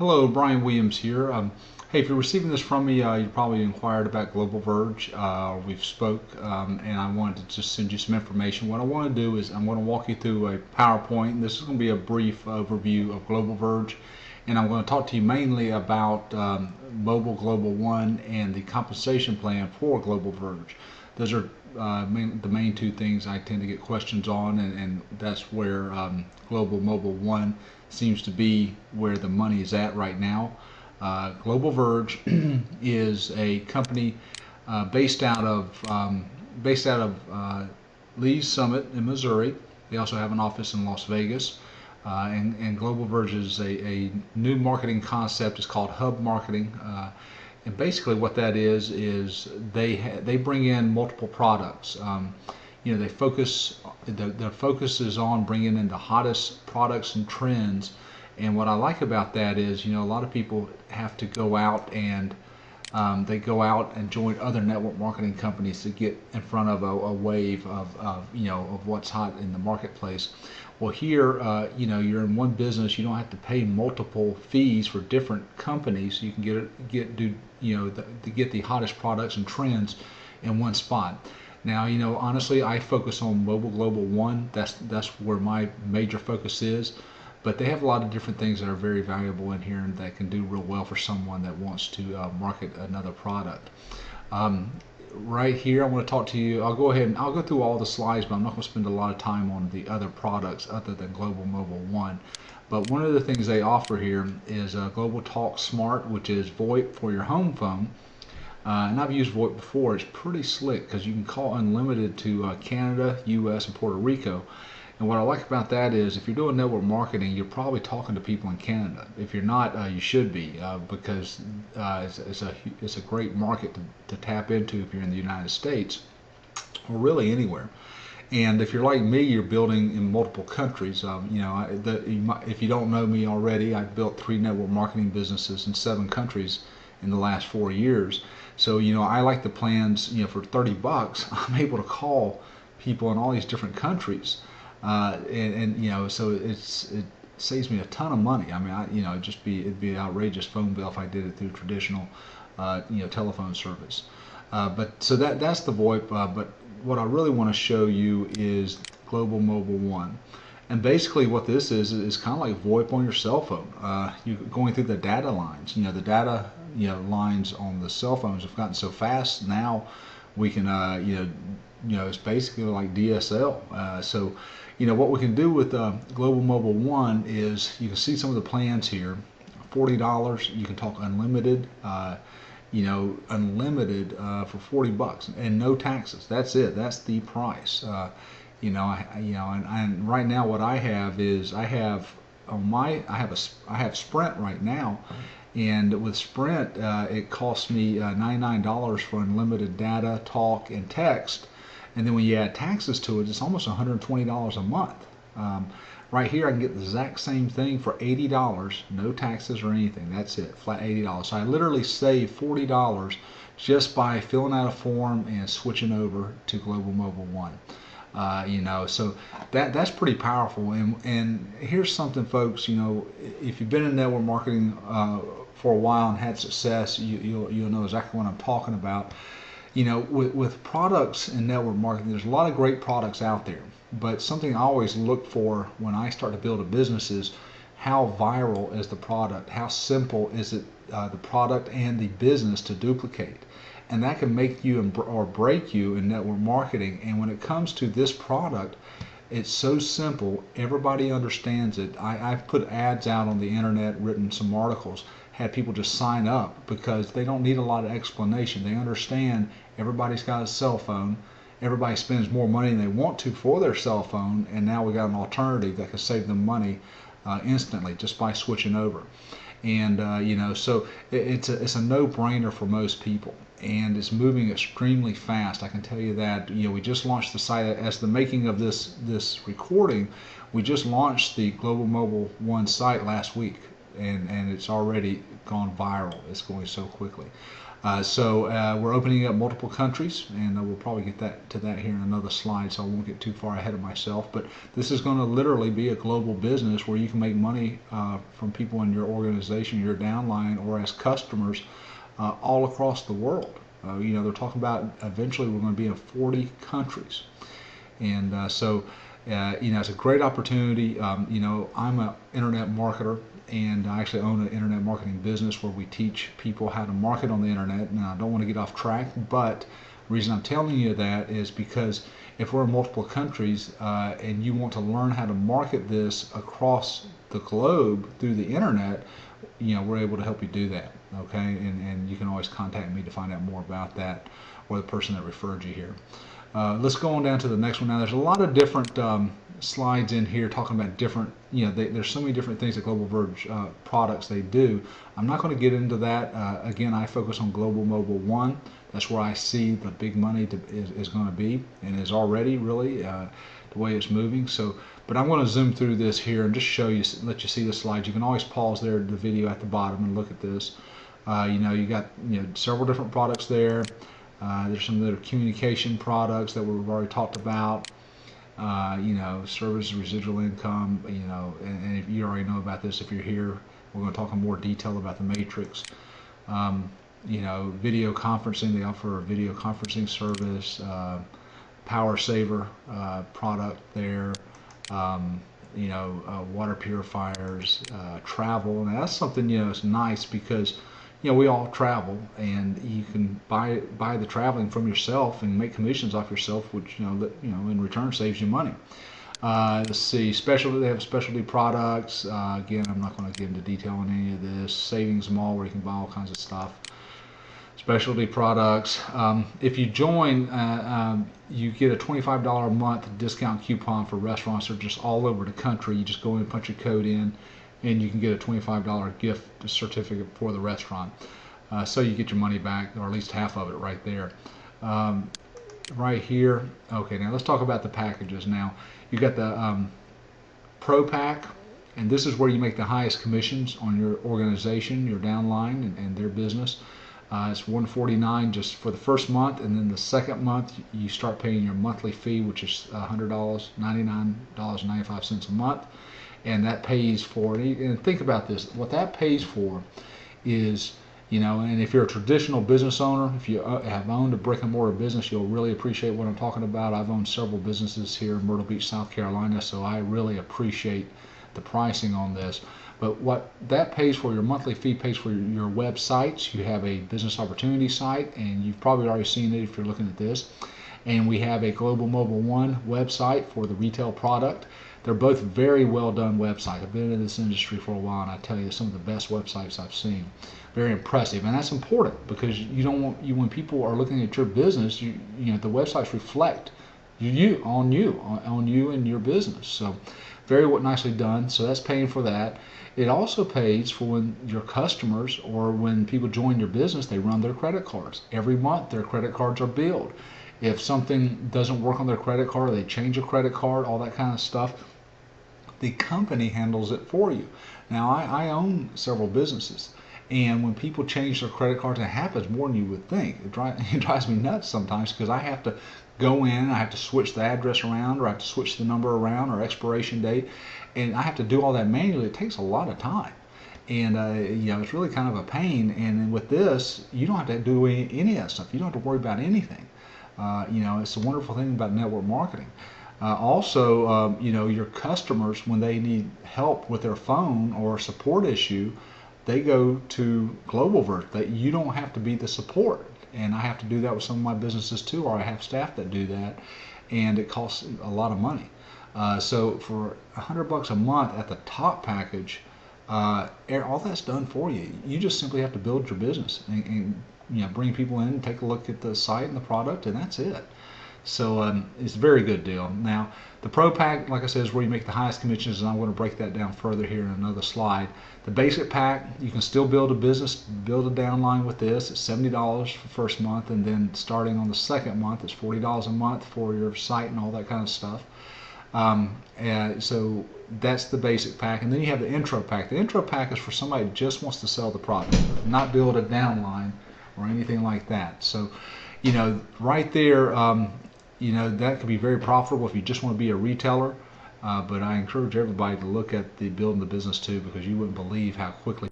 Hello, Brian Williams here. Hey, if you're receiving this from me, you probably inquired about Global Verge. We've spoke, and I wanted to just send you some information. What I want to do is I'm going to walk you through a PowerPoint. This is going to be a brief overview of Global Verge, and I'm going to talk to you mainly about Mobile Global One and the compensation plan for Global Verge. Those are the main two things I tend to get questions on, and that's where Global Mobile One seems to be where the money is at right now. Global Verge is a company based out of Lee's Summit in Missouri. They also have an office in Las Vegas. And Global Verge is a new marketing concept. It's called hub marketing. And basically what that is they bring in multiple products. They focus, their focus is on bringing in the hottest products and trends. And what I like about that is, a lot of people have to go out and they go out and join other network marketing companies to get in front of a wave of what's hot in the marketplace. Well, here, you're in one business. You don't have to pay multiple fees for different companies. You can get the hottest products and trends in one spot. Now, honestly, I focus on Mobile Global One. That's where my major focus is. But they have a lot of different things that are very valuable in here and that can do real well for someone that wants to market another product. Right here, I want to talk to you. I'll go ahead and I'll go through all the slides, but I'm not going to spend a lot of time on the other products other than Global Mobile One. But one of the things they offer here is Global Talk Smart, which is VoIP for your home phone. And I've used VoIP before. It's pretty slick because you can call unlimited to Canada, US, and Puerto Rico. And what I like about that is if you're doing network marketing, you're probably talking to people in Canada. If you're not, you should be because it's a great market to tap into if you're in the United States or really anywhere. And if you're like me, you're building in multiple countries. If you don't know me already, I've built 3 network marketing businesses in 7 countries in the last 4 years. So I like the plans. For $30, I'm able to call people in all these different countries. So it saves me a ton of money. I mean, it'd be an outrageous phone bill if I did it through traditional, telephone service. But so that's the VoIP. But what I really want to show you is Global Mobile One. And basically what this is kind of like VoIP on your cell phone. You're going through the data lines. The data lines on the cell phones have gotten so fast now we can it's basically like DSL. So what we can do with Global Mobile One is you can see some of the plans here. $40 you can talk unlimited. Unlimited for $40 and no taxes. That's it. That's the price. And right now what I have is I have Sprint right now, and with Sprint it costs me $99 for unlimited data, talk, and text, and then when you add taxes to it, it's almost $120 a month. Right here I can get the exact same thing for $80, no taxes or anything. That's it, flat $80. So I literally save $40 just by filling out a form and switching over to Global Mobile One. So that's pretty powerful. And here's something, folks. If you've been in network marketing for a while and had success, you'll know exactly what I'm talking about. With products in network marketing, there's a lot of great products out there. But something I always look for when I start to build a business is how viral is the product? How simple is it, the product and the business to duplicate? And that can make you or break you in network marketing. And when it comes to this product, it's so simple. Everybody understands it. I've put ads out on the internet, written some articles, had people just sign up because they don't need a lot of explanation. They understand everybody's got a cell phone. Everybody spends more money than they want to for their cell phone, and now we got an alternative that can save them money instantly just by switching over. And so it's a no-brainer for most people, and it's moving extremely fast. I can tell you that. We just launched the site as the making of this recording. We just launched the Global Mobile One site last week. and it's already gone viral. It's going so quickly. So we're opening up multiple countries, and we'll probably get to that here in another slide, so I won't get too far ahead of myself. But this is going to literally be a global business where you can make money from people in your organization, your downline, or as customers all across the world. They're talking about eventually we're going to be in 40 countries, and it's a great opportunity. I'm an internet marketer, and I actually own an internet marketing business where we teach people how to market on the internet. Now, I don't want to get off track, but the reason I'm telling you that is because if we're in multiple countries and you want to learn how to market this across the globe through the internet, we're able to help you do that. Okay, and you can always contact me to find out more about that, or the person that referred you here. Let's go on down to the next one. Now, there's a lot of different slides in here talking about different, there's so many different things that Global Verge products they do. I'm not going to get into that. Again, I focus on Global Mobile 1. That's where I see the big money is going to be, and is already really the way it's moving. So, but I'm going to zoom through this here and just show you, let you see the slides. You can always pause there, the video at the bottom, and look at this. You got several different products there. There's some that are communication products that we've already talked about. Service, residual income. And if you already know about this, if you're here, we're going to talk in more detail about the matrix. Video conferencing. They offer a video conferencing service. Power saver product there. Water purifiers, travel. And that's something it's nice because we all travel, and you can buy the traveling from yourself and make commissions off yourself, which in return saves you money. Let's see, they have specialty products. Again, I'm not going to get into detail on any of this. Savings mall where you can buy all kinds of stuff. Specialty products. If you join, you get a $25 a month discount coupon for restaurants that are just all over the country. You just go in, punch your code in, and you can get a $25 gift certificate for the restaurant. So you get your money back, or at least half of it right there. Right here. Okay, now let's talk about the packages now. You got the Pro Pack, and this is where you make the highest commissions on your organization, your downline, and their business. It's $149 just for the first month, and then the second month you start paying your monthly fee, which is $100, $99.95 a month. And that pays for, and think about this, what that pays for is, and if you're a traditional business owner, if you have owned a brick and mortar business, you'll really appreciate what I'm talking about. I've owned several businesses here in Myrtle Beach, South Carolina, so I really appreciate the pricing on this. But what that pays for, your monthly fee pays for your websites. You have a business opportunity site, and you've probably already seen it if you're looking at this. And we have a Global Mobile 1 website for the retail product. They're both very well done websites. I've been in this industry for a while, and I tell you, some of the best websites I've seen. Very impressive, and that's important because you don't want when people are looking at your business, the websites reflect on you and your business. So very nicely done. So that's paying for that. It also pays for when your customers or when people join your business, they run their credit cards. Every month their credit cards are billed. If something doesn't work on their credit card, or they change a credit card, all that kind of stuff, the company handles it for you. Now, I own several businesses, and when people change their credit cards, it happens more than you would think. It drives me nuts sometimes because I have to go in, I have to switch the address around, or I have to switch the number around, or expiration date, and I have to do all that manually. It takes a lot of time. And it's really kind of a pain. And with this, you don't have to do any of that stuff. You don't have to worry about anything. It's a wonderful thing about network marketing. Also, your customers, when they need help with their phone or a support issue, they go to Global Verge. You don't have to be the support. And I have to do that with some of my businesses too, or I have staff that do that, and it costs a lot of money. So for $100 a month at the top package, all that's done for you. You just simply have to build your business and bring people in, take a look at the site and the product, and that's it. So it's a very good deal. Now, the Pro Pack, like I said, is where you make the highest commissions, and I'm going to break that down further here in another slide. The Basic Pack, you can still build a business, build a downline with this. It's $70 for the first month, and then starting on the second month, it's $40 a month for your site and all that kind of stuff. And so that's the basic pack, and then you have the intro pack. The intro pack is for somebody who just wants to sell the product, not build a downline or anything like that. So, right there, that could be very profitable if you just want to be a retailer. But I encourage everybody to look at the building the business too, because you wouldn't believe how quickly